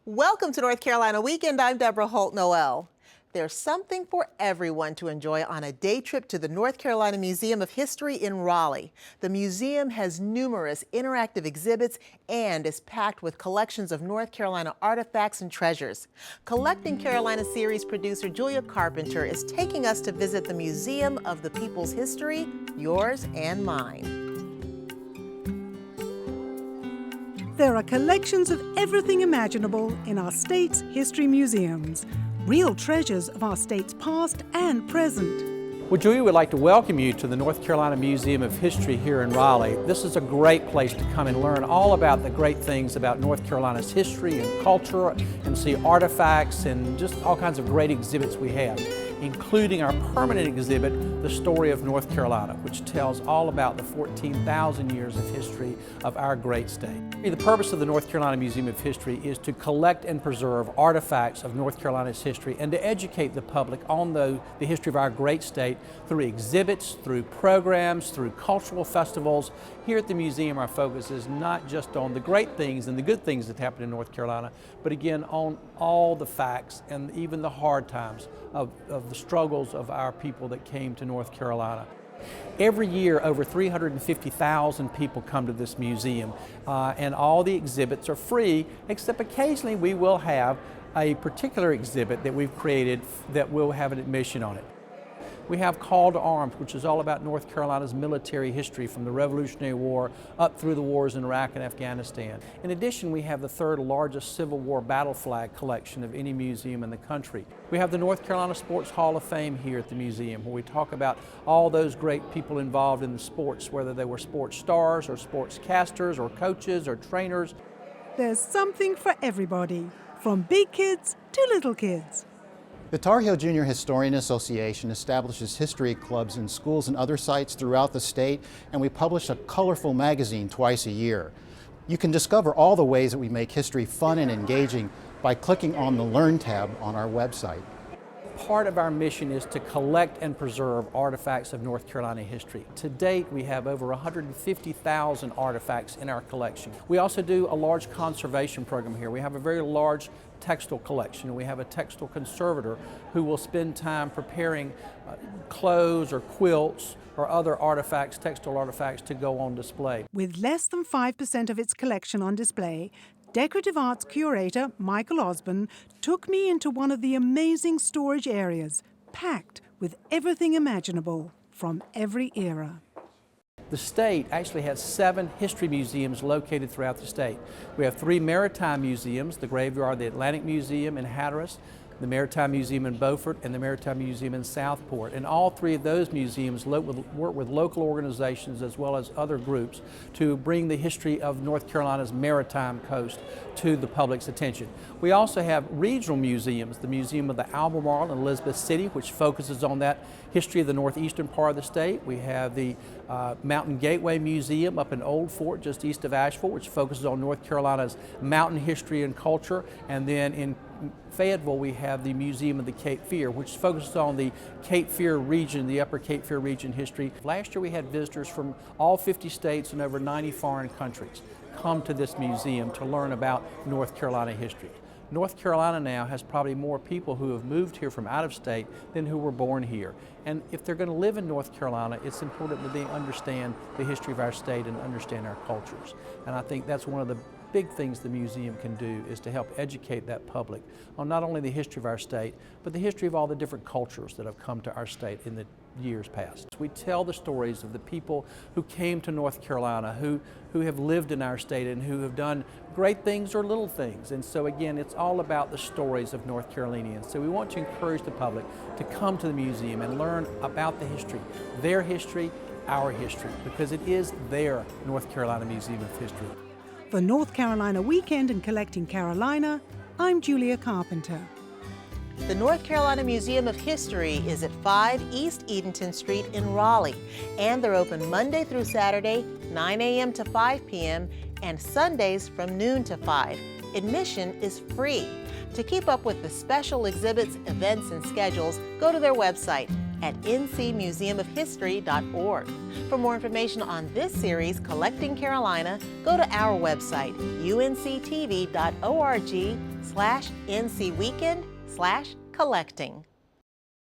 Welcome to North Carolina Weekend. I'm Deborah Holt Noel. There's something for everyone to enjoy on a day trip to the North Carolina Museum of History in Raleigh. The museum has numerous interactive exhibits and is packed with collections of North Carolina artifacts and treasures. Collecting Carolina series producer Julia Carpenter is taking us to visit the Museum of the People's History, yours and mine. There are collections of everything imaginable in our state's history museums, real treasures of our state's past and present. Well, Julia would like to welcome you to the North Carolina Museum of History here in Raleigh. This is a great place to come and learn all about the great things about North Carolina's history and culture and see artifacts and just all kinds of great exhibits we have, including our permanent exhibit, The Story of North Carolina, which tells all about the 14,000 years of history of our great state. The purpose of the North Carolina Museum of History is to collect and preserve artifacts of North Carolina's history and to educate the public on the history of our great state through exhibits, through programs, through cultural festivals. Here at the museum, our focus is not just on the great things and the good things that happen in North Carolina, but again on all the facts and even the hard times of the struggles of our people that came to North Carolina. Every year, over 350,000 people come to this museum, and all the exhibits are free, except occasionally we will have a particular exhibit that we've created that will have an admission on it. We have Call to Arms, which is all about North Carolina's military history from the Revolutionary War up through the wars in Iraq and Afghanistan. In addition, we have the third largest Civil War battle flag collection of any museum in the country. We have the North Carolina Sports Hall of Fame here at the museum, where we talk about all those great people involved in the sports, whether they were sports stars or sports casters or coaches or trainers. There's something for everybody, from big kids to little kids. The Tar Heel Junior Historian Association establishes history clubs in schools and other sites throughout the state, and we publish a colorful magazine twice a year. You can discover all the ways that we make history fun and engaging by clicking on the Learn tab on our website. Part of our mission is to collect and preserve artifacts of North Carolina history. To date, we have over 150,000 artifacts in our collection. We also do a large conservation program here. We have a very large textile collection. We have a textile conservator who will spend time preparing clothes or quilts or other artifacts, textile artifacts, to go on display. With less than 5% of its collection on display, decorative arts curator Michael Osborne took me into one of the amazing storage areas, packed with everything imaginable from every era. The state actually has 7 history museums located throughout the state. We have 3 maritime museums, the Graveyard, the Atlantic Museum in Hatteras, the Maritime Museum in Beaufort, and the Maritime Museum in Southport. And all 3 of those museums work with local organizations as well as other groups to bring the history of North Carolina's maritime coast to the public's attention. We also have regional museums, the Museum of the Albemarle in Elizabeth City, which focuses on that history of the northeastern part of the state. We have the Mountain Gateway Museum up in Old Fort, just east of Asheville, which focuses on North Carolina's mountain history and culture. And then in Fayetteville, we have the Museum of the Cape Fear, which focuses on the Cape Fear region, the upper Cape Fear region history. Last year we had visitors from all 50 states and over 90 foreign countries come to this museum to learn about North Carolina history. North Carolina now has probably more people who have moved here from out of state than who were born here. And if they're going to live in North Carolina, it's important that they understand the history of our state and understand our cultures. And I think that's one of the big things the museum can do, is to help educate that public on not only the history of our state, but the history of all the different cultures that have come to our state in the years past. We tell the stories of the people who came to North Carolina, who have lived in our state and who have done great things or little things. And so again, it's all about the stories of North Carolinians. So we want to encourage the public to come to the museum and learn about the history, their history, our history, because it is their North Carolina Museum of History. For North Carolina Weekend and Collecting Carolina, I'm Julia Carpenter. The North Carolina Museum of History is at 5 East Edenton Street in Raleigh, and they're open Monday through Saturday, 9 a.m. to 5 p.m., and Sundays from noon to 5. Admission is free. To keep up with the special exhibits, events, and schedules, go to their website, at ncmuseumofhistory.org. For more information on this series, Collecting Carolina, go to our website, unctv.org/ncweekend/collecting.